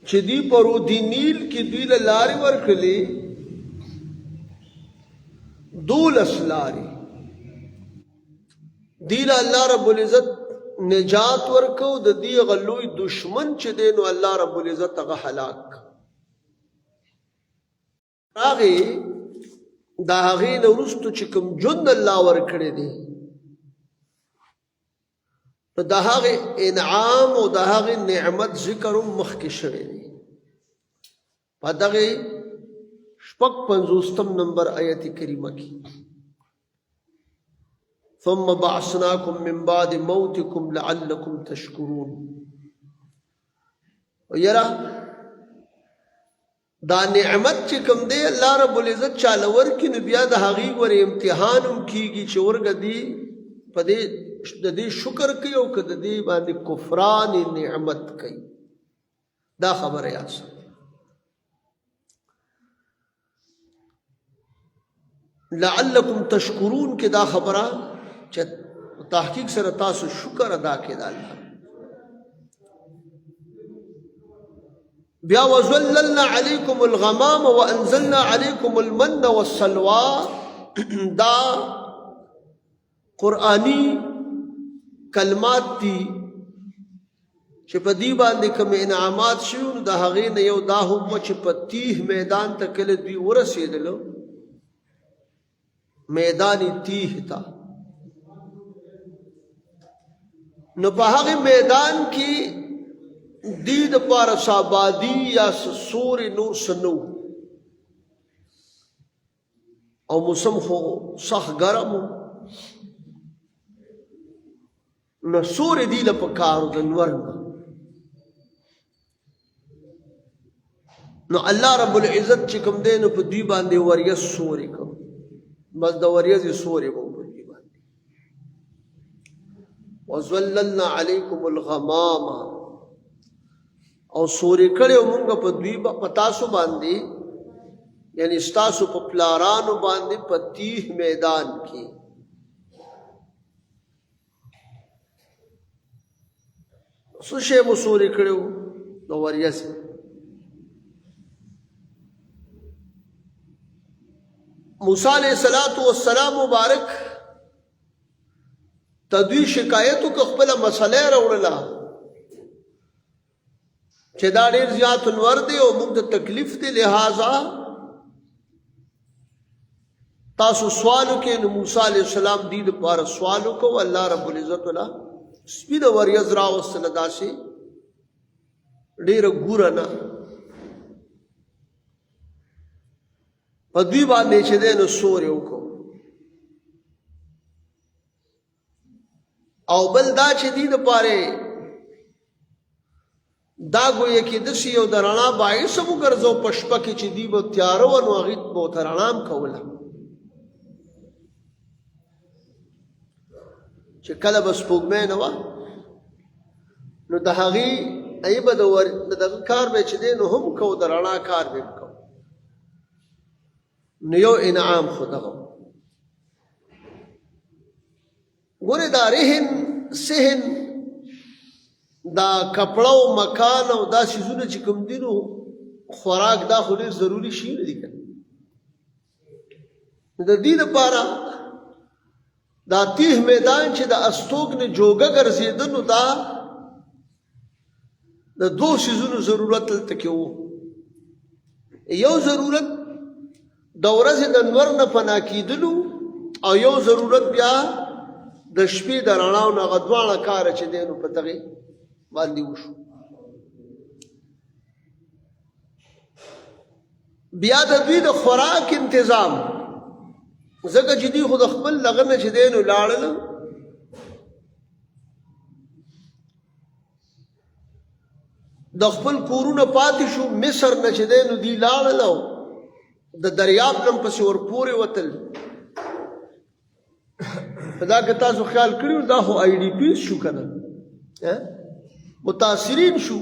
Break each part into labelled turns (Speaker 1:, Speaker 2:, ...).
Speaker 1: چې دی پرو دی نیل کې دوی له لارې ورکړلې 12 لارې دی له الله رب العزت نجات ورکو د دې غلوی دشمن چې دی نو الله رب العزت هغه هلاک هغه دا هغې نه وروستو چې کوم ژوند الله ورکړی دی نو د هغې انعام او د هغې نعمت ذکر هم مخکې شوی دی په دغې 55 نمبر آیت کریمه کې ثم بعثناكم من بعد موتكم لعلكم تشكرون ویرا دا نعمت چې کوم دی الله رب العزت چاله ورکړي نو بیا د هغې ور امتحان هم کیږي چې ورګه دی په دې د دې شکر کوي او که د دې باندې کفران نعمت کوي دا خبره یاد ساتئ لعلکم تشکرون کې دا خبره چې تحقیق سره تاسو شکر ادا کړئ د الله بیا وظللنا علیکم الغمام وانزلنا علیکم المن والسلوى دا قرآنی کلمات دي چې په دې باندې کوم انعامات شوي نو د هغې نه یو دا هم چې په تیه میدان ته کله دوی ورسېدلو میدان تیه ته نو په هغې میدان کې دی دپاره څه آبادي یا څه سورې نور څه نه او موسم خو سخت ګرم و نو سورې دی له پکار د نور نه نو الله رب العزت چې کوم دی نو په دوی باندې وریځ سورې کوم بس د وریځې سورې به په دوی باندې وظللنا علیکم الغمام او سورې کړې مونږ په دوی په تاسو باندې یعنی ستاسو په پلارانو باندې په تیه میدان کې څه شی مو سورې کړی و د وریځې موسی علیہ السلام مبارک ته دوی شکایت وکړه خپله مسله یې راوړله چې دا ډېر زیات نور دی او موږ ته تکلیف دی لہذا تاسو سوال وکړئ نو موسی علیہ السلام دې دپاره سوال وکړو الله رب العزت ولا سپینه وریځ راوستله داسې ډېره ګوره نه په دوی باندې چې دی نو سورې وکړو او بل دا چې دې دپاره دا گویا کې داسې یو د رڼا باعث هم وګرځو په شپه کې چې دوی به تیاره وه نو هغې به ورته رڼا هم کوله چې کله به سپوږمۍ نه وه نو د هغې ای به د دغه کار به چې دی نو هم کوو د رڼا کار به هم کوو نو یو انعام خو دغه ګورې دا رهن سهن دا کپړه او مکان او دا څیزونه چې کوم دي نو خوراک دا خو ډېر ضروري شي نه دي که د دې دپاره دا تیه میدان چې د استوګ نه جوګه ګرځېده نو دا د دو څیزونو ضرورت دلته کې و یو ضرورت د ورځې د نور نه پناه کېدلو او یو ضرورت بیا د شپې د رڼاو نه هغه دواړه کاره چې دی نو په دغې باندې وشو بیا د دوی د خوراک انتظام ځکه چې دوی خو د خپل دغه نه چې دی نو لاړل د خپل کورونه پاتې شو مصر نه چې دی نو دوی لاړل او د دریاب نه پسې ورپورې وتل دا که تاسو خیال کړي دا خو آی ډي پیز شو که نه متاثرین شو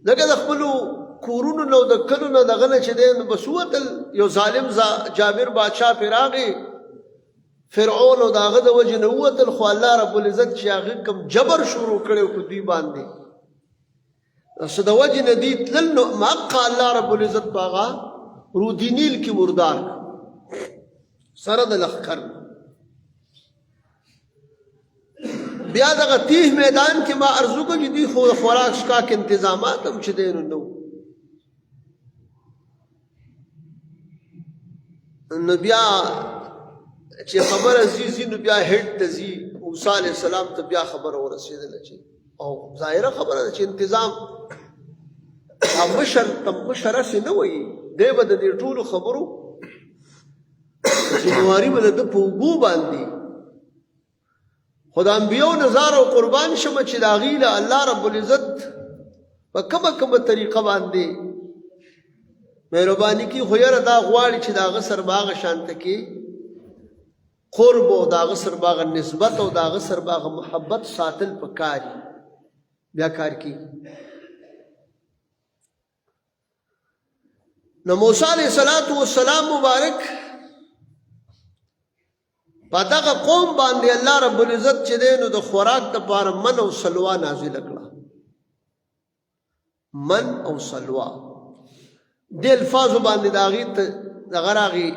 Speaker 1: ځکه د خپلو کورونو نه او د کلو نه دغه نه چې دی نو بس ووتل یو ظالم جابر بادشاه پرې راغی فرعون او د هغه د وجې نه ووتل خو الله رب العزت چې هغه کوم جبر شروع کړی په دوی باندې څه د وجې نه دي تلل نو حقه الله رب العزت په هغه رودي نیل کې مردار سره د لښکر بیا دغه تیه میدان کې ما ارزو کو چې دوی خو خوراک شکاک انتظامات هم چې دی نو نو بیا چې خبره ځي نو بیا هډ ته ځي موسی علیه السلام ته بیا خبره ورسېدله چې او ظاهره خبره ده چې انتظام مشر هسې نه وایي دی به د دې ټولو خبرو ذمواري به د ده په اوږو باندې خو د انبیو نظار او قربان شمه چې د هغې له الله رب العزت په کومه طریقه باندې مهرباني کي خو یاره دا غواړي چې د هغه سره به هغه شانته کې قرب او د هغه سره به هغه نسبت او د هغه سره به هغه محبت ساتل پکار بیا کار کی نو موسی علیه السلام مبارک په دغه قوم باندې الله رب العزت چې دی نو د خوراک دپاره من او سلوا نازله کړه من او سلوا دې الفاظو باندې د هغې دغه راغی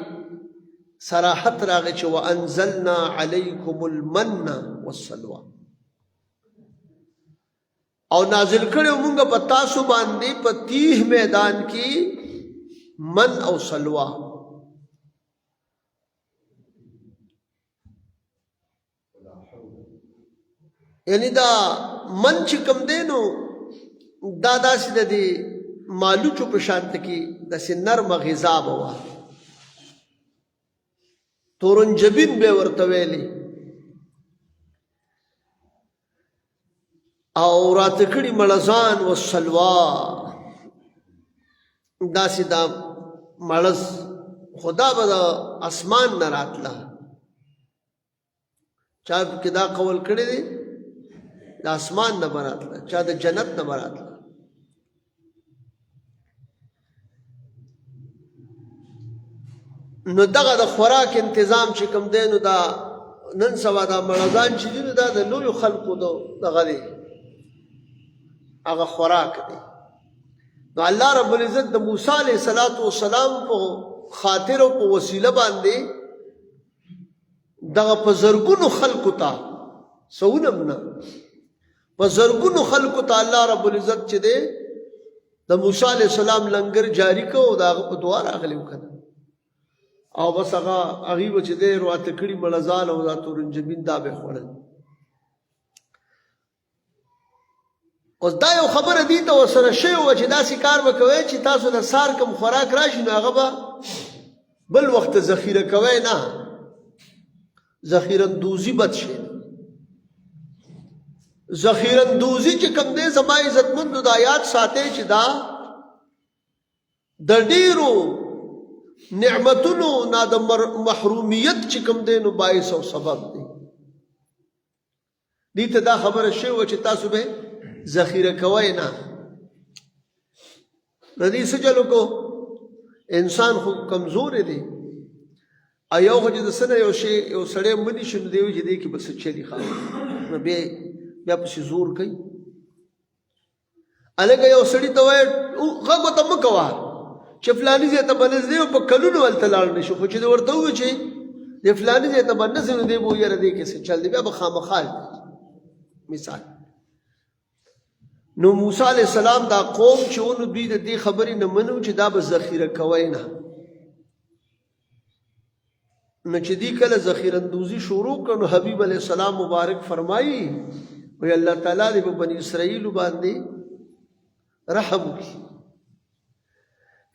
Speaker 1: صراحت راغی چې وانزلنا علیکم المن والسلوا او نازل کړو مونږ په تاسو باندې په تیه میدان کې من او سلوا یعنی دا من چې کوم دی نو دا داسې د دې مالوچو په شانته کې داسې نرمه غذا به وه تورنجبین به ورته ویلې او راته کړي مړزان و سلوا داسې دا مړز خدا به د اسمان نه راتله چا کې دا قول کړی دی د اسمان نه به راتله چا د جنت نه به راتله نو دغه د خوراک انتظام چې کوم دی نو دا نن سبا دا مړزان چې دي نو دا د لویو خلقو دغه دی هغه خوراک دی نو الله رب العزت د موسی علیه السلام په خاطر او په وسیله باندې دغه په زرګونو خلقو ته سونم نه په زرګونو خلقو ته الله رب العزت چې دی د موسی علیه السلام لنګر جاری کو او د هغه په دعا راغلی وکړه او بس هغې به چې دی راته کړي مړزان او دا تورنجبین دا به یې خوړل اوس دا یو خبره دي ته ورسره شوې وه چې داسې کار به کوئ چې تاسو د سار کوم خوراک راشي نو هغه به بل وخت ذخیره کوئ نه ذخیرندوزي بد شي ذخیرندوزي چې کوم دی زما عزتمندو دا یاد ساتئ چې دا د ډېرو نعمتونو نه د محرومیت چې کوم دی نو باعث او سبب دی دې ته دا خبره شوې وه چې تاسو به ذخیره کوئ نه د دې څه چلو کو انسان خو کمزوری دی او یو خو چې د څه نه یو سړی مني شي نو دی وایي چې دې کې به څه چلي ښه نو بیا پسې زور کوي هلکه یو سړي ته وایي غږ ورته مه کوه چې فلاني ځای ته به نه ځې او په کلونو هلته لاړ نه شي خو چې دې ورته ووایي چې د فلاني ځای ته به نه ځې نو دی به وایي یاره دې کې څه چل دی بیا به خامخا مثال نو موسی علیه السلام دا قوم چې ونو دوی د دې خبرې نه منو چې دا به ذخیره کوئ نه نو چې دی کله ذخیرندوزي شروع کړه نو حبیب علیه السلام مبارک فرمایي وی الله تعالی دې په بني اسرائیلو باندې رحم وکړي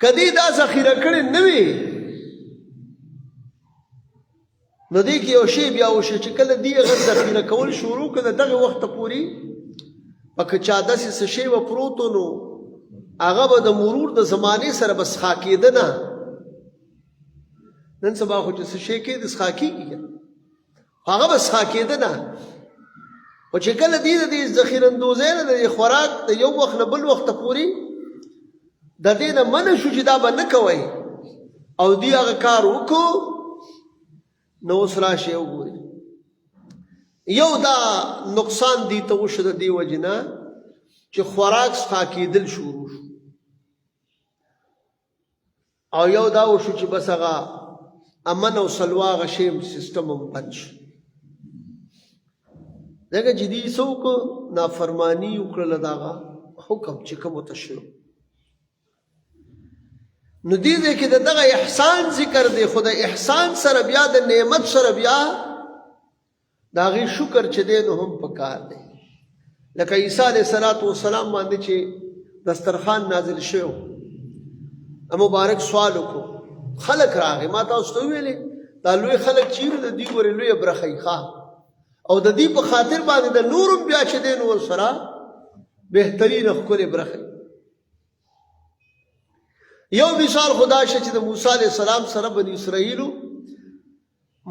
Speaker 1: کدی دا ذخیره کړې نه وي نو دې کې یو شی بیا وشي چې کله دی هغه ذخیره کول شروع کړه دغه وخت پورې پکې چا داسې څه شی و پروت نو هغه به د مرور د زمانې سره به څښا کېده نه نن سبا خو چې څه شی کېږي څښا کېږي هغه به څښا کېده نه خو چې کله دی د دې ذخیرندوزۍ نه د خوراک د یو وخت نه بل وخته پورې د دې نه منع شو چې دا به نه کوئ او دی هغه کار وکړو نو اوس راشئ وګورئ یو دا نقصان دی ته وشو د دې وجې نه چې چې خوراک څښا کېدل شروع شو او یو دا وشو چې بس هغه امن او سلوا هغه شی سیستم هم بند شو ځکه چې دوی څه وکړو نافرماني وکړله د هغه حکم چې کوم ورته شوی نو دې ځای کې د دغه احسان ذکر دی خو د احسان سره بیا د نعمت سره بیا د هغې شکر چې دی نو هم پکار دی لکه عیسی علیه السلام باندې چې دسترخوان نازل شوی مبارک سوال وکړو خلک راغی ما تاسو ته ویلې دا لوی خلک چیرې د دوی ورې لویه برخه یې ښه او د دې په خاطر باندې د نورم بیا چې دی نو ورسره بهترینه ښکلې برخه یو مثال خدا شه چې د موسی علیه السلام سره بني اسرائیلو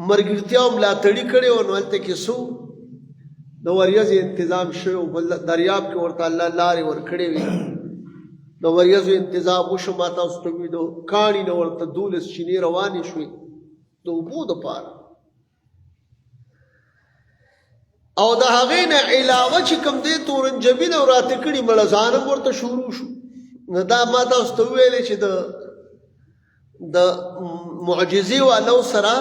Speaker 1: مرګرتیا ملاتړي کړې او نو هلته کې څو د وریځې انتظام شوی او بل دریاب کې ورته الله لارې ورکړې وي د وریځو انتظام وشو ما تاسو ته ویلو کاڼي نه ورته 12 چینې روانې شوې د اوبو دپاره او د هغې نه علاوه چې کوم دی تورنجبین او راته کړي مړزان هم ورته شروع شو نو دا ما تاسو ته وویلې چې د معجزې والو سره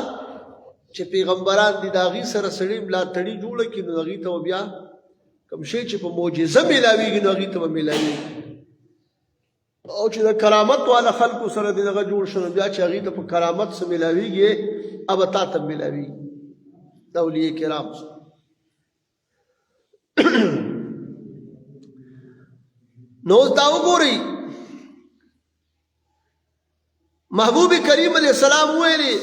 Speaker 1: چې پیغمبران دي د هغې سره سړي ملاتړي جوړه کړي نو هغې ته به بیا کوم شی چې په معجزه میلاویږي نو هغې ته به میلاویږي او چې د کرامت والا خلکو سره د دغه جوړ شو نو بیا چې هغې ته په کرامت څه میلاویږي ابه تا ته میلاویږي د اولیاء کرام سره نو اوس دا وګورئ محبوب کریم علیه السلام ویلي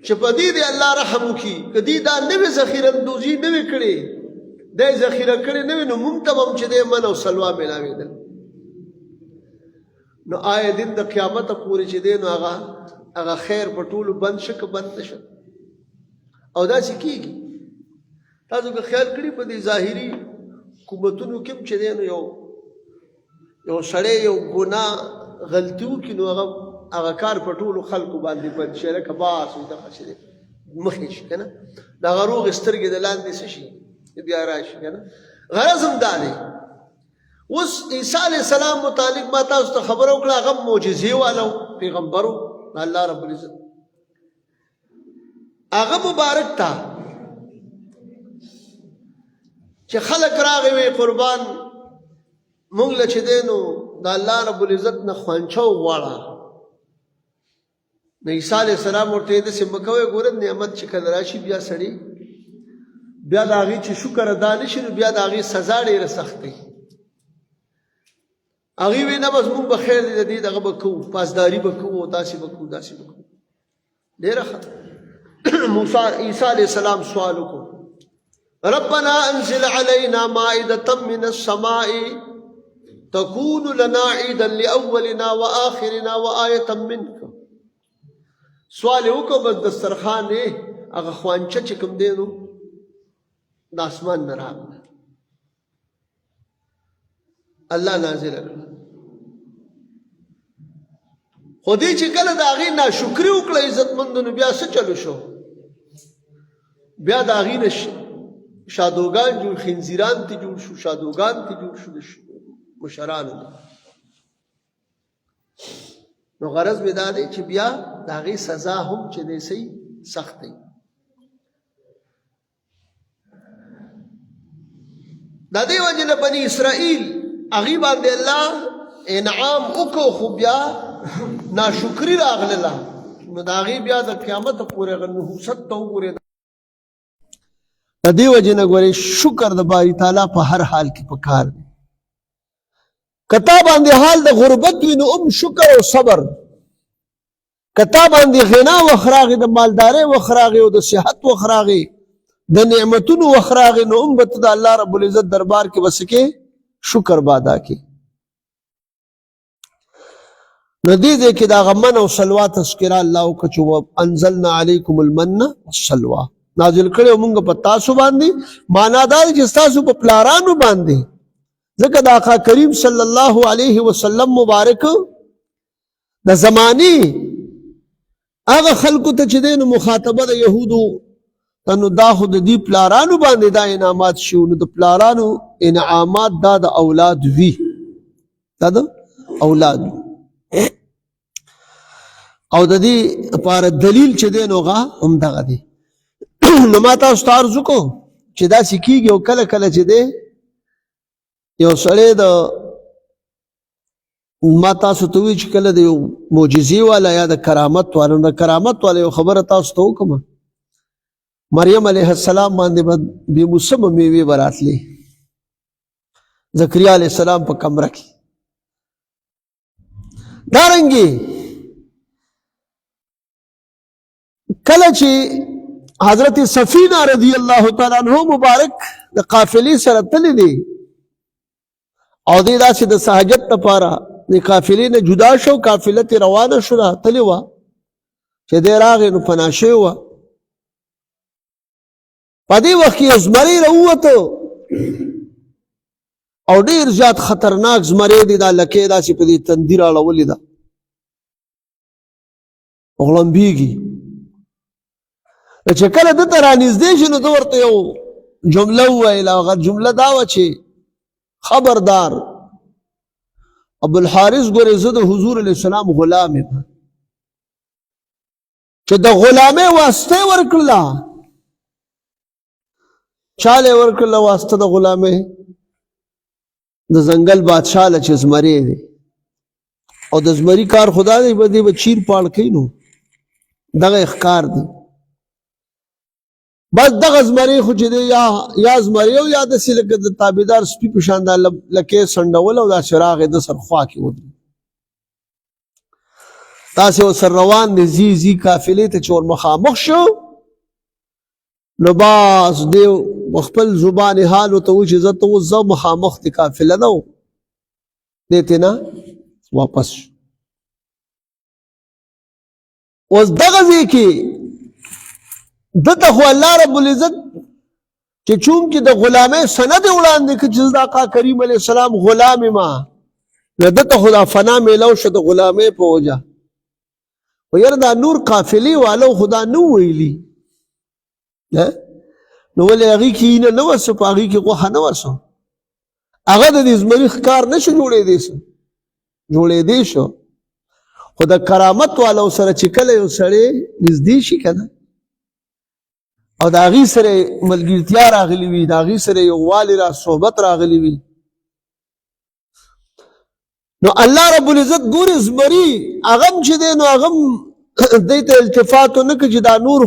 Speaker 1: چې په دې دی الله رحم وکړي که دې دا نوې ذخیره اندوزي نه وي کړې دی ذخیره کړې نه وي نو موږ ته به هم چې دی من او سلوا میلاوېدل نو آیا دین د قیامته پورې چې دی نو هغه خیر په ټولو بند شه که بند نه شه او داسې کېږي تاسو که خیال کړي په دې ظاهري حکومتونو کې هم چې دی نو یو سړی یو ګناه غلطي وکړي نو هغه کار په ټولو خلکو باندې بند شي لکه باس وي دغه شی دی مخې شي که نه د هغه روغې سترګې د لاندې څه شي بیا راشي که نه غرض هم دا دی اوس عیسی علیه السلام متعلق ما تاسو ته خبره وکړه هغه معجزې والا پیغمبر الله رب العزت هغه مبارک تا چې خلک راغی وی قربان مونږ له چې دی نو د الله رب العزت نه خوانچه وغواړه نو عیسی علیه السلام ورته یې داسې مه کوئ ګوره نعمت چې کله راشي بیا سړي بیا د هغې چې شکر ادا نه شي نو بیا د هغې سزا ډېره سخت دی هغې وی نه بس مونږ به خیر دی د دې دغه به کوو پاسداري به کوو داسې به کوو داسې به کوو ډېره ښه عیسی علیه السلام سوال وکړو ربنا انزل علينا مائدة من السماء تكون لنا عيدا لأولنا وآخرنا وآية منك سوال وکړو بس دسترخوان یې هغه خوانچه چې کوم دی نو د اسمان نه راغله الله نازله کړه خو دې چې کله د هغې ناشکري وکړه عزتمندونو بیا څه چلو شو بیا د هغې نه شادوګان جوړ خنزیران ته جوړ شو شادوګان ته جوړ شو د مشرانو نو غرض مې دا دی چې بیا د هغې سزا هم چې دی صحیح سخت دی د دې وجې نه بني اسرائیل هغې باندې الله انعام وکړو خو بیا ناشکري راغلله نو د هغې بیا د قیامته پورې هغه نحوست ته وګورې د دې وجې نه ګورې شکر د باري تعالی په هر حال کې پکار دی که تا باندې حال د غربت وي نو شکر او صبر که تا باندې غنا وخت راغی د مالدارۍ وخت راغی او د صحت وخت راغی د نعمتونو وخت راغی نو به ته د الله رب العزت دربار کې به څه کې شکر به ادا کې نو دې ځای کې د هغه من او سلوا تذکره الله وکړه چې انزلنا علیکم المن والسلوا نازل کړی مونږ په تاسو باندې معنا دا چې ستاسو په پلارانو باندې ځکه د آقا کریم صلی الله علیه وسلم مبارک د زمانی هغه خلکو ته چې دی نو مخاطبه د یهودو نو دا خو د دې پلارانو باندې دا انعامات شو، نو د پلارانو انعامات دا د اولاد وي، دا د اولاد او د دې لپاره دلیل چې دی نو هغه همدغه دی. نو ما تاسو ته عرض وکړو چې داسې کېږي او کله کله چې دی یو سړی د ما تاسو ته وایي چې کله د یو معجزې والا یا د کرامت والا، د کرامت والا یو خبره تاسو ته وکړم، مریم علیه السلام باندې به بې موسمه میوې به راتلې، زکریا علیه السلام په کمره کې. دارنګې کله چې حضرت سفینه رضی الله تعالی عنہ مبارک د قافلې سره تللی دی او دی داسې د سهجت لپاره د قافلې نه جدا شو، قافله ترې روانه شوه تلې وه، چې دی راغی نو پناه شوې وه. په دې وخت کې یو زمری راووته او ډېر زیات خطرناک زمری دی، دا لکۍ داسې په دې تندي راړولې ده، غړمبېږي. چې کله ده ته رانږدې شي نو ده ورته یو جمله وویله، هغه جمله دا وه چې خبردار ابوالحارث ګورې زه د حضور علیه السلام غلام یم. چې د غلامۍ واسطه یې ورکړله، چاله یې ورکړله واسطه د غلامۍ؟ د ځنګل بادشاه له چې زمری دی، او د زمري کار خدا دی به دې به چیر پاړ کوي، نو دغه ښکار دی. بس دغه زمری خو چې دی یا زمری او یا داسې لکه د تابعدار سپي په شان دا لکۍ سنډول او دا چراغ یې د سر خوا کې ودرېد، داسې ورسره روان دی، ځي قافلې ته چې ور مخامخ شو نو باز دی خپل زبان حال ورته وایي چې زه ته اوس زه مخامخ د قافله نه و، دی ترې نه واپس شو. اوس دغه ځای کې دته خو الله رب العزت چې چونکې د غلامۍ سند یې وړاندې کړه چې زه د آقا کریم علیه السلام غلام یم، نو دته خو دا فنا میلاو شو د غلامۍ په وجه. خو یاره دا نور قافلې والو خو دا نه ویلي، نو ولې هغې کې اینه نه ورسو، په هغې کې غوښه نه ورسو، هغه د دې زمري ښکار نه شو جوړېدی شو. خو د کرامت والو سره چې کله یو سړی نږدې شي که نه او د هغې سره ملګرتیا راغلي وي، د هغې سره یووالی را صحبت راغلی وي، نو الله رب العزت ګورې زمري هغه هم چې دی نو هغه هم دی ته التفات ونه کړه چې دا نور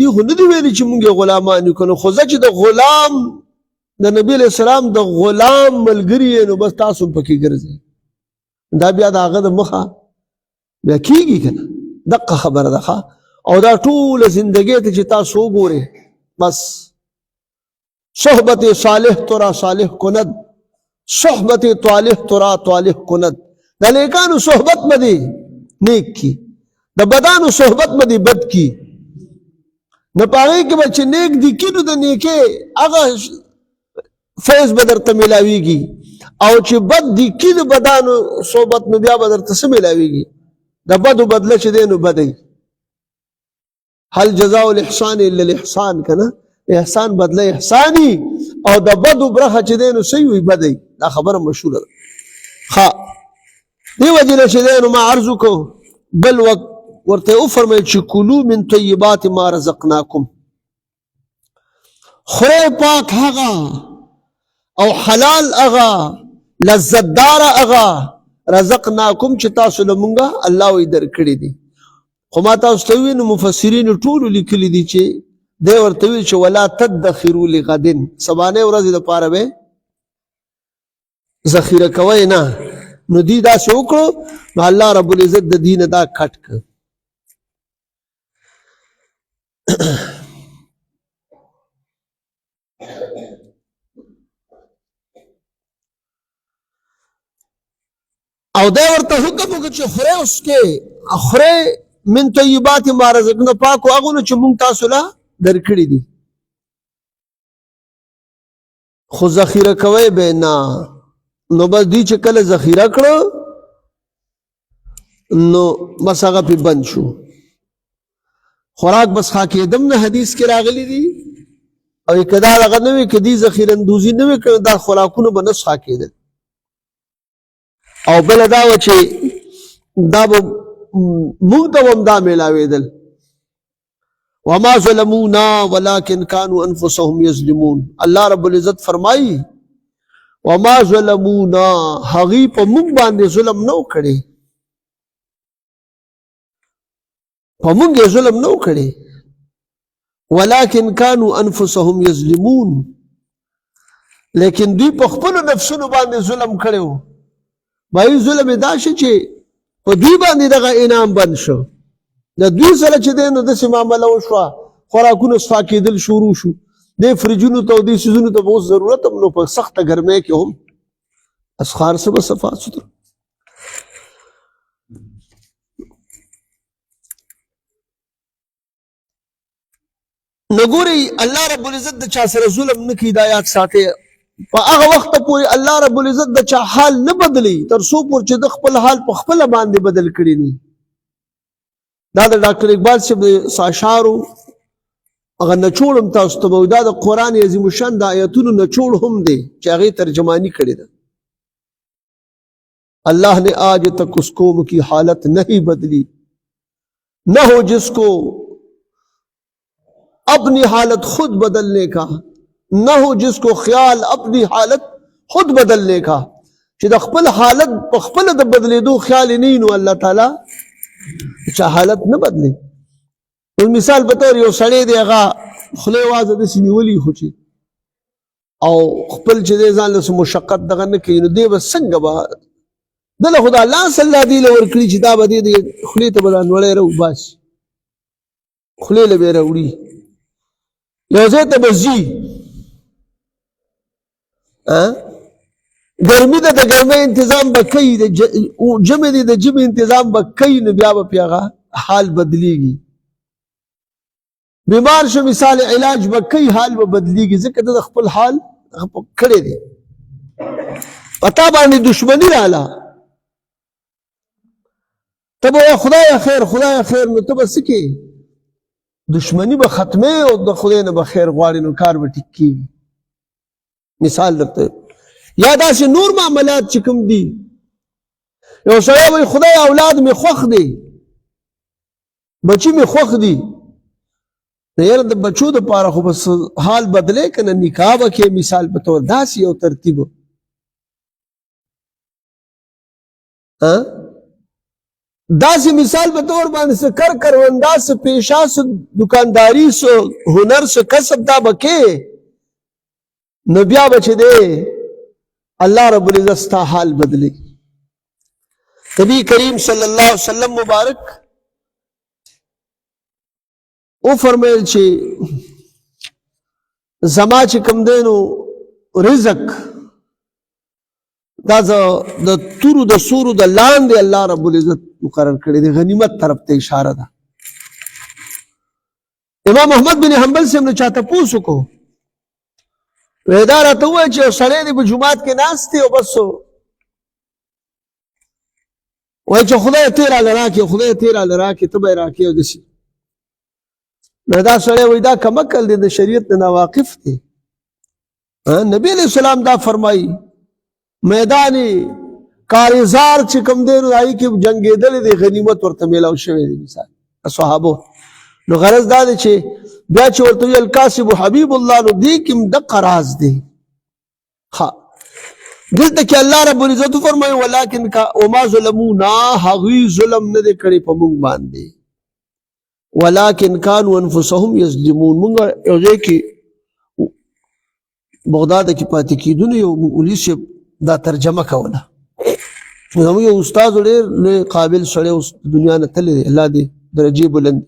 Speaker 1: دی خو نه دي ویلي چې مونږ یې غلامان یو که نو، خو زه چې د غلام د نبي علیه السلام د غلام ملګري یې نو بس تاسو هم پکې ګرځئ. دا بیا د هغه د مخه بیا کېږي که نه، دقه خبره ده. او دا ټوله زندګۍ ته چې تاسو وګورئ بس صحبت صالح ترا صالح کند، صحبت طالح ترا طالح کند. د نیکانو صحبت به دې نیک کی، د بدانو صحبت به دې بد کی، نو په هغې کې به چې نیک دي کي نو د نیکۍ هغه فیض به درته میلاویږي، او چې بد دي کي د بدانو صحبت نو بیا به درته څه میلاویږي؟ د بدو بدله چې دی نو بدی. هل جزاء الاحسان الا الاحسان که نه، احسان بدله احسانی، او د بدو برخه چې دی نو څه وي؟ بدی. دا خبره مشهوره ده. دې وجې نه چې دی نو ما عرض وکړو بل وخت ورته وفرمیل چې کلو من طیبات ما رزقناکم، خورئ پاک هغه او حلال هغه لذتدار هغه رزقناکم چې تاسو له مونږه الله وی درکړي دي. خو ما تاسو ته وویل نو مفسرینو ټولو لیکلي دي چې دی ورته ویل چې ولا تدخروا لغدن، سبانۍ ورځې دپاره به ذخیره کوئ نه. نو دی داسې وکړو نو الله رب العزت د دې نه دا کټ کړ. او دا ورته حکم وکړ چې خورئ اوس کې خورئ من طیبات ما رزقنا، پاکو هغو نه چې مونږ تاسو له درکړي دي، خو ذخیره کوئ به نه. نو بس دوی چې کله ذخیره کړه نو بس هغه پې بند شو. خوراک بس خا کېدم نه حدیث کې راغلی دي او که دا دغه نه وي که دې ذخیره اندوزي نه وي که دا خوراکونه به نه څښا کېدل او بله دا وه چې دا به موږ ته هم دا میلاوېدل وما ظلمونا ولكن كانوا انفسهم يظلمون الله رب العزت فرمایي وما ظلمونا هغوی په موږ باندې ظلم نه و کړی په موږ یې ظلم نه و کړی ولكن كانوا انفسهم يظلمون لیکن دوی په خپلو نفسونو باندې ظلم کړی و بای ظلم یې دا شي چې په دوی باندې دغه انعام بند شو د دوی سره چې دی نو داسې معامله وشوه خوراکونه صفا کېدل شروع شو دې فریجونو ته او دې څیزونو ته به اوس ضرورت هم نو په سخته ګرمۍ کې هم اسخار څه به صفا سوتره نو ګورئ الله رب العزت د چا سره ظلم نه کوي دا یاد ساتئ په هغه وخته پورې الله رب العزت د چا حال نه بدلی تر څو پورې چې د خپل حال په خپله باندې بدل کړي ني دا د ډاکټر اقبال صاحب د اشعارو هغه نچوړ هم تاسو ته به دا د قرآن عظیم الشان د آیتونو نچوړ هم دی چې هغې ترجماني کړې ده اللہ نے آج تک اس قوم کی حالت نہیں بدلی نہ ہو جس کو اپنی حالت خود بدلنے کا نہ ہو جس کو خیال اپنی حالت خود بدلنے کا چې د خپل حالت په خپله د بدلېدو خیال یې نه وي نو الله تعالی چا حالت نه بدلی مثال په طور یو سړی دی هغه خوله یې وازه داسې نیولي خو چې او خپل چې دی ځان له څه مشقت دغه نه کوي نو دی به څنګه به دله خو د الله صلی الله دی له ورکړي چې دا به دی د خولې ته به دا نوړی راوباسي خولې له به یې راوړي یو ځای ته به ځي ګرمي ده د ګرمۍ انتظام به کوي ژمې دی د ژمې انتظام به کوي نو بیا به پې هغه حال بدلیږي بیمار شو مثال علاج به کوي حال به بدلیږي ځکه د خپل حال کړی دی په تا باندې دشمني راله ته به خدای خیر خدای خیر نو ته به څه کوې دشمنی به ختمې او د خدای نه به خیر غواړې نو کار به ټیک کېږي مثال درته یا داسې نور معاملات چې کوم دي یو سړی وایي خدای اولاد مې خوښ دی بچي مې خوښ دي نو یاره د بچو دپاره خو بس حال بدلی که نه نکاح به کې مثال په طور داسې یو ترتیب داسې مثال په طور باندې څه کر کروندا څه پیشه څه دکانداري څه هنر څه کسب دا به کې نو بیا به چې دی الله رب العزت ستا حال بدلی نبی کریم صلی الله علیه وسلم مبارک او فرمایل چې زما چې کوم دی نو رزق دا د تورو د سورو د لاندې الله رب العزت مقرر کړی دی غنیمت طرف ته اشاره ده امام احمد بن حنبل صاحب نه چا تپوس وکړو وایي دا راته ووایه چې یو سړی دی په جومات کې ناست دی او بس وایي چې خدای ته یې راله راکړې خدای ته یې راله راکړې ته به یې راکړې او داسې نو دا سړی وایي دا کمعقل دی د شریعت نه ناواقف دی نبی علیه السلام دا فرمایي میدان کارزار چې کوم دی نو هغې کې جنګېدلی دی غنیمت ورته میلاو شوی دی مثال صحابو نو غرض دا دی چې بیا چې ورته وي الکاسب حبیب الله نو دې کې هم دقه راز دی دلته کې الله رب العزت فرمایي ولکن وما ظلمونا هغوی ظلم نه دی کړی په موږ باندې ولکن کانوا انفسهم یظلمون موږ یو ځای کې بغداد کې پاتې کېدونو یو مولوي صاحب دا ترجمه کوله زموږ یو استاد ډېر قابل سړی اوس دنیا نه تللی دی الله دې درجې بلند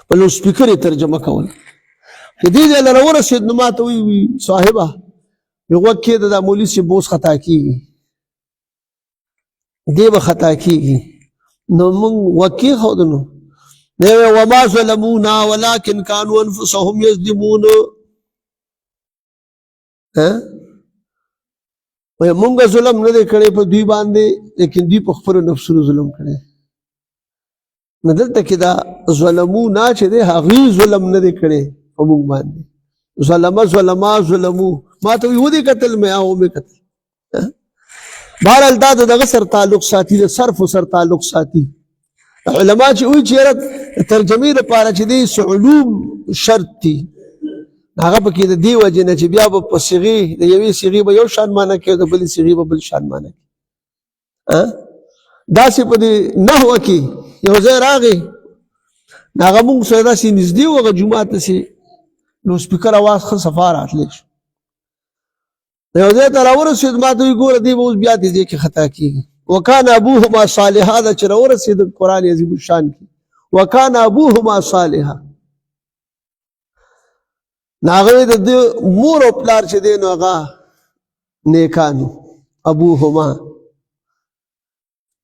Speaker 1: په لوډ سپیکر یې ترجمه کوله چې دې ځای له راورسېد نو ما ته وایي صاحبه یو غوږ کېږده دا مولوي صاحب اوس خطا کېږي دې به خطا کېږي نو موږ غوږ کېښودو نو دی وایي وما ظلمونا ولکن کانوا انفسهم یظلمون وایي مونږ ظلم نه دی کړی په دوی باندې لیکن دوی په خپلو نفسونو ظلم کړی نو دلته کې دا ظلمونا چې دی هغوی ظلم نه دی کړی په موږ باندې ظلما ظلمو ما ته ودې کتل مې او مې کتل بهرحال دا دغه سر تعلق ساتي د صرف سر تعلق ساتي علما چې وایي چې ترجمې لپاره چې دی علوم شرط دي هغه پکې د دې وجې نه چې بیا به په صیغې د یوې صیغې به یو شان معنی کوي د بلې صیغې به بل شان معنی کوي داسې په دې نحوه کې یو ځای راغی هغه مونږ سره داسې نږدې و هغه جومات ته نو سپیکر اواز ښه صفا راتلی شو یو ځای ته راورسېد ما ته وایي ګوره دې به اوس بیا دې ځای کې خطا کېږي وکان ابوهما صالحا دا چې راورسېد قرآن عظیم الشان کې وکان ابوهما صالحا نو هغه د دې مور او پلار چې دی نو هغه نیکانو ابوهما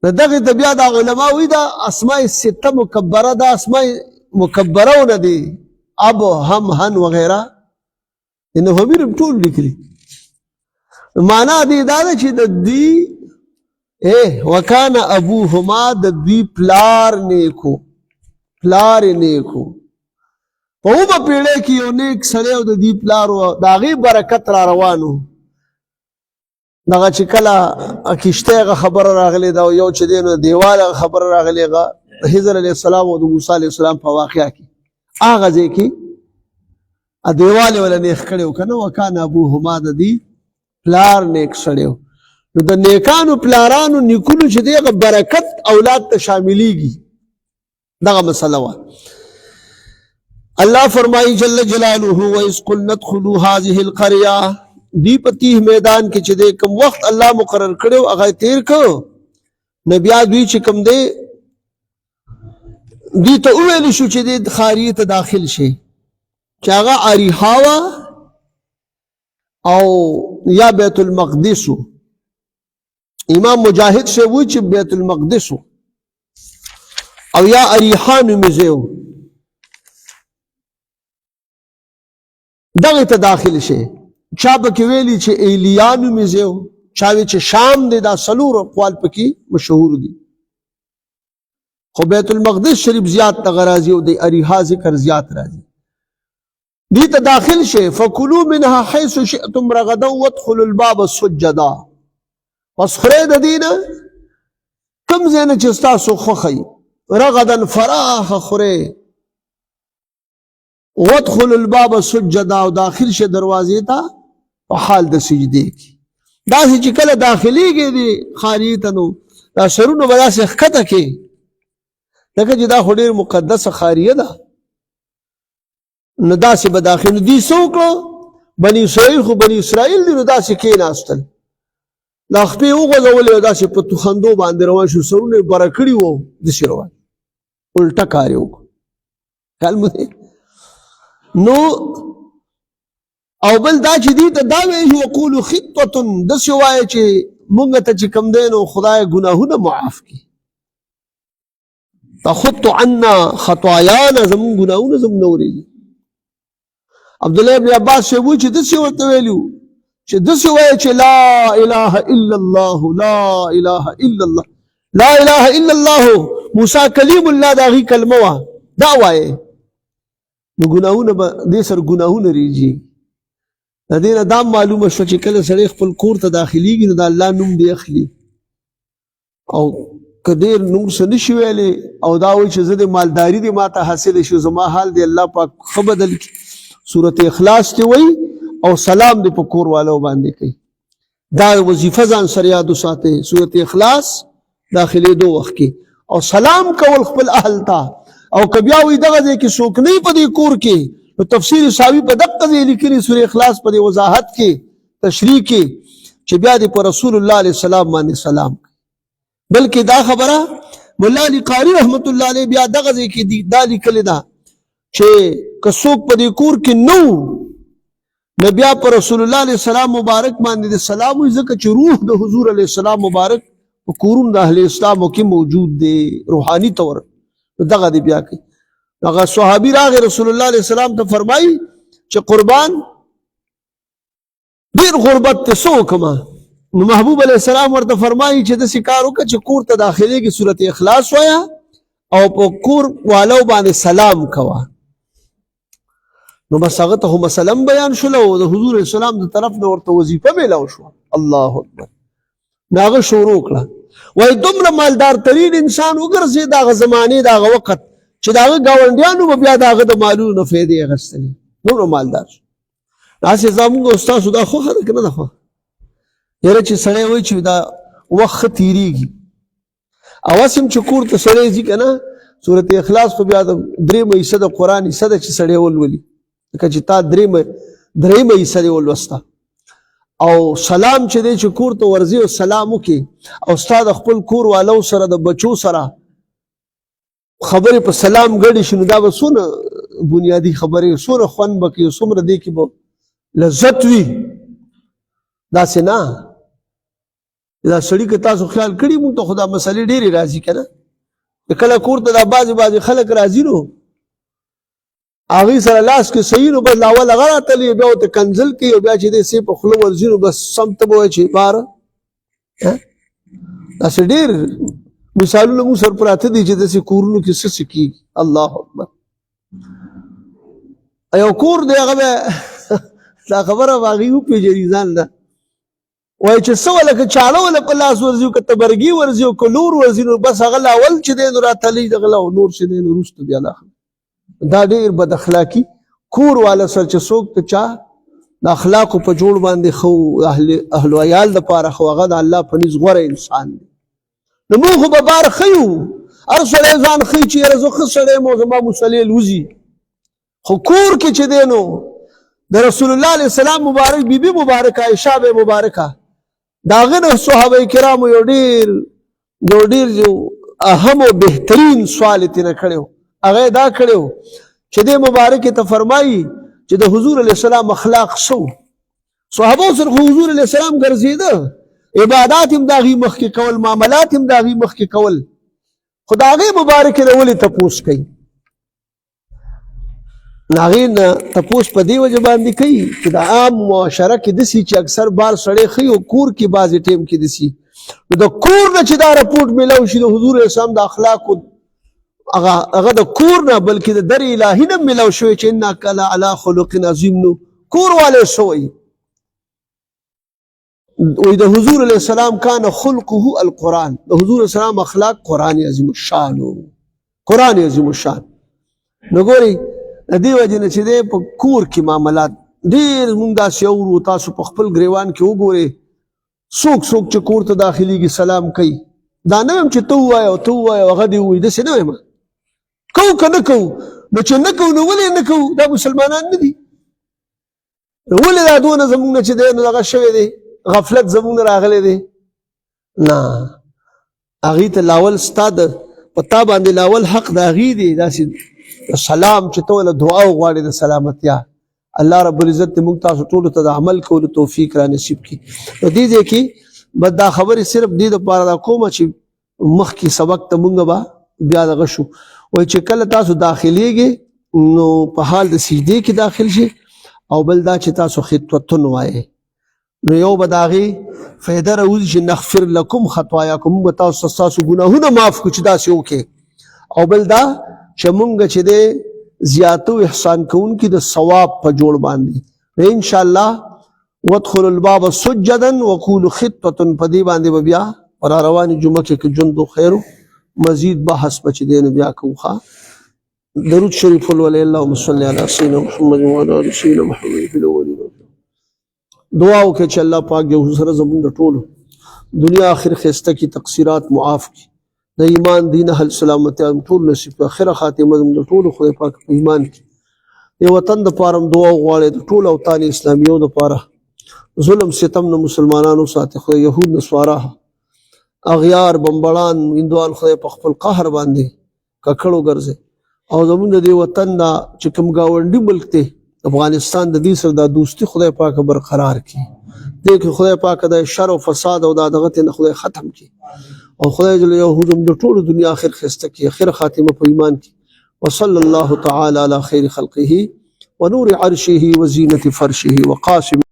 Speaker 1: نو دغې ته بیا دا علما وایي دا اسماء سته مکبره دا اسماء مکبرونه دي اب هم هن وغیره نو همیر ټول لیکلي معنا دی دا ده چې د دوی وکانه ابوهما د دوی پلار نیکو په اومه پیړۍ کې یو نیک سړی او د دوی پلار و د هغې برکت را روانو دغه چې کله کشتۍ هغه خبره راغلې ده او یو چې دی نو دیوال هغه خبره راغلې هغه د خضر علیه السلام او د موسی علیه السلام په واقعه کې هغه ځای کې دیوال یې وله نیخ کړی و که نه وکانه ابوهما د دوی پلار نیک سړی و نو د نیکانو پلارانو نیکونو چې دی هغه برکت اولاد ته شاملیږي دغه مسله وه الله فرمایي جل جلاله وإذ قلنا ادخلوا هذه القرية دی په تیه میدان کې چې دی کوم وخت الله مقرر کړی و هغه تیر کړو نو بیا دوی چې کوم دی دوی ته وویل شو چې دی خاریې ته داخل شي چې هغه اریحا وه او یا بیت المقدس امام مجاهد سے وی چې بیت المقدس او یا اریحا نومې ځای و دغې ته داخل شي چا پکې ویلي چې ایلیا نومې ځای و چا وی چې شام دی دا څلور اقوال پکې مشهور دي خو بیت المقدس شریف زیات ته راځي او د اریحا ذکر زیات راځي دی ته داخل شي فکلوا منها حيث شئتم رغدا وادخلوا الباب سجدا پس خورئ د دې نه کوم ځای نه چې ستاسو خوښوي رغدا فراخه خورئ وادخلوا الباب سجدا او داخل شي دروازې ته په حال د سجدې کې داسې چې کله داخلیږي دی خاریې ته نو دا سرونه به داسې ښکته کې لکه چې دا خو ډېر مقدسه خاریه ده نو داسې به داخل نو دوی څه وکړه بني اسرائیل خو بني اسرائیل دي نو داسې کېناستل دا خپې وغځولې او داسې په توخندو باندې روان شو سرونه یې بره کړي وو داسې روان الټه کار یې وکړو خیال مو دی نو او بل دا چې دي ته دا وایي وقولو خطة داسې وایه چې مونږ ته چې کوم دی نو خدای ګناهونه معاف کړي تخط عنا خطایانا زمونږ ګناهونه زمونږ نه ورېږي عبدالله ابن عباس سے وی چې داسې ورته ویلي وو چې داسې وایه چې لا اله الا الله لا اله الا الله لا اله الا الله موسی کلیم الله د هغې کلمه وه دا وایه نو ګناهونه به دې سره ګناهونه ریږي د دې نه دا معلومه شوه چې کله سړی خپل کور ته داخلیږي نو د الله نوم دې اخلي او که ډېر نور څه نشي ویلی او دا وایي چې زه د مالداري دې ماته حاصله شي زما حال دې الله پاک ښه بدل کړي صورت اخلاص ته وایي او سلام دې په کور والو باندې کوي دا وظیفه ځان سره یاد وساتئ صورت اخلاص داخلېدو وخت کې او سلام کول خپل اهل ته او که بیا وایي دغه ځای کې څوک نه په دې کور کې نو تفسیر ساوي په دقه ځای لیکلي سورې اخلاص په دې وضاحت کې تشریح کې چې بیا دې په رسول الله علیه السلام باندې سلام بلکې دا خبره مولا علی قاری رحمت الله علیه بیا دغه ځای کې دا لیکلې ده چې که څوک په دې کور کې نه نو بیا په رسول الله علیه السلام مبارک باندې د سلام وایي ځکه چې روح د حضور علیه السلام مبارک په کورونو د اهل اسلامو کې موجود دی روحاني طور دغه دی بیا کوي هغه صحابي راغی رسول الله علیه السلام ته فرمایي چې قربان ډېر غربت ته څه وکړمه نو محبوب علیه السلام ورته فرمایي چې داسې کار وکړه چې کور ته داخلېږي صورت اخلاص وایه او په کور والو باندې سلام کوه. نو بس هغه ته مسله بیان شوله او د حضور اسلام د طرف نه ورته وظیفه میلاو شوه. الله اکبر. نو هغه شروع کړه وایي دومره مالدار ترین انسان وګرځېد هغه زمانې د هغه وخت چې د هغه ګاونډیانو به بیا د هغه د مالونو نه فایدې اخیستلې. دومره مالدار شو. داسې زموږ استاسو دا خوښه ده که نه ده خوښه؟ یاره چې سړی وایي چې دا وخت ښه تېرېږي او هسې هم چې کور ته سړی ځي که نه صورت اخلاص خو بیا د درېیمه حصه د قرآن حصه ده چې سړی ولولي لکه چې تا درېیمه حصه دې ولوسته او سلام چې دی چې کور ته ورځي او سلام وکړي او ستا د خپل کور والو سره د بچو سره خبرې په سلام ګډې شي نو دا به څونه بنیادي خبرې څونه خوند به کوي څومره دې کې به لذت وي. داسې نه دا سړي که تاسو خیال کړي مونږ ته خو دا مسلې ډېرې راځي که نه کله کور ته دا بعضې خلک راځي نو هغوی سره لاس کې صحیح نو بس لاول هغه راتلي بیا ورته کنځل کوي او بیا چې دی سې په خوله ورځي نو بس سم ته به وایي چې باره داسې ډېر مثالونه مونږ سره پراته دي چې داسې کورونو کې څه کېږي. الله اکبر. یو کور دی هغه به دا خبره به هغوی وپېژني ځان له وایي چې څه وله که چاړه وله په لاس ورځي او که تبرګي ورځي او که لور ورځي نو بس هغه لاول چې دی نو راتلی دغه له او نور چې دی نو وروسته بیا دا ډېر بد اخلاقي کور والا سره چې څوک ته چا د اخلاقو په جوړ باندې ښه اهل و عیال دپاره خو هغه د الله په نزد غوره انسان دی. نو موږ خو به بار ښیو هر سړی ځان ښیي چې یاره زه ښه سړی یم او زما مصلې لوځي خو کور کې چې دی نو د رسول الله علیه السلام مبارک بیبي مبارکه عایشه بې مبارکه د هغه نه صحابه کرامو یو ډېر اهم او بهترین سوال یې ترېنه کړی و. هغه دا کړی و چې دې مبارکې ته فرمایي چې د حضور علیه السلام اخلاق څه و. صحابو سره خو حضور علیه السلام ګرځېده عبادات هم د هغې مخکې کول معاملات هم د هغې مخکې کول خو د هغې مبارکې نه ولې تپوس کوي. نو هغې نه تپوس په دې وجه باندې کوي چې د عام معاشره کې داسې چې اکثر بار سړی ښیي او کور کې بعضې ټیم کې داسې نو د کور نه چې دا رپورټ میلاو شي د حضور علیه السلام د اخلاقو هغه د کور نه بلکې د در الهي نه میلاو شوی چې انک لعلی خلق عظیم نو کور والی څه وایي وایي د حضور علیه السلام کان خلقه القرآن د حضور علیه السلام اخلاق قرآن عظیم الشان قرآن عظیم الشان. نو ګورئ د دې وجې نه چې دی په کور کې معاملات ډېر مونږ داسې اورو تاسو په خپل ګریوان کې وګورئ څوک چې کور ته داخلېږي سلام کوي دا نه ویم چې ته ووایه او ته ووایه او هغه دې ووایي داسې نه وایم کوو که نه کوو نو چې نه کوو نو ولې نه کوو دا مسلمانان نه دي نو ولې دا دونه زموږ نه چې دی نو دغه شوی دی غفلت زموږ نه راغلی دی نه هغې ته لاول ستا د په تا باندې لاول حق د هغې دی داسې سلام چې ته وله دعا وغواړې د سلامتیا الله رب العزت دې موږ تاسو ټولو ته د عمل کولو توفیق را نصیب کړي. نو دې ځای کې بس دا خبرې صرف دې دپاره دا کومه چې مخکې سبق ته مونږ به بیا دغه شو وایي چې کله تاسو داخلېږئ نو په حال د سجدې کې داخل شي او بل دا چې تاسو خطوتون وایئ نو یو به د هغې فایده راوځي چې نغفر لکم خطایاکم موږ به تاسو ستاسو ګناهونه معاف کړو چې داسې وکړئ او بل دا چې مونږ چې دی زیاتو احسان کوونکي د ثواب په جوړ باندې انشاءالله وادخلوا الباب سجدا وقولوا خطة په دې باندې به بیا را روانې جمعه کې که جندو خیرو مزید بحث به چې دی نو بیا کوو ښه. درود شریف ولولئ اللهم صل علی سیدنا محمد وعلى آل سیدنا محمد فی الاولین. دعا وکړئ چې الله پاک دې سره زموږ د ټولو دنیا آخر ښایسته کړي تقصیرات معاف کړي د ایمان دین اهل سلامتیا ټول نصیب کړي آخره خاتمه زموږ د ټولو خدای پاک په ایمان کړي. د وطن دپاره هم دعا وغواړئ د ټولو اوطان اسلامیو دپاره ظلم ستم نه مسلمانانو ساتي خدای یهود نصوارا اغیار بمبړان هندوان خدای په خپل قهر باندې ککړ وګرځي او زموږ د دې وطن دا چې کوم ګاونډي ملک دی افغانستان د دې سره دا دوستي خدای پاک برقرار کړي دې کې خدای پاک د شر او فساد او دا دغه نه خدای ختم کړي او خدای جل یهود د ټولو دنیا آخر ښایسته کړي آخر خاتمه په ایمان کړي. وصلی الله تعالی علی خیر خلقه ونور عرشه وزینة فرشه وقاسم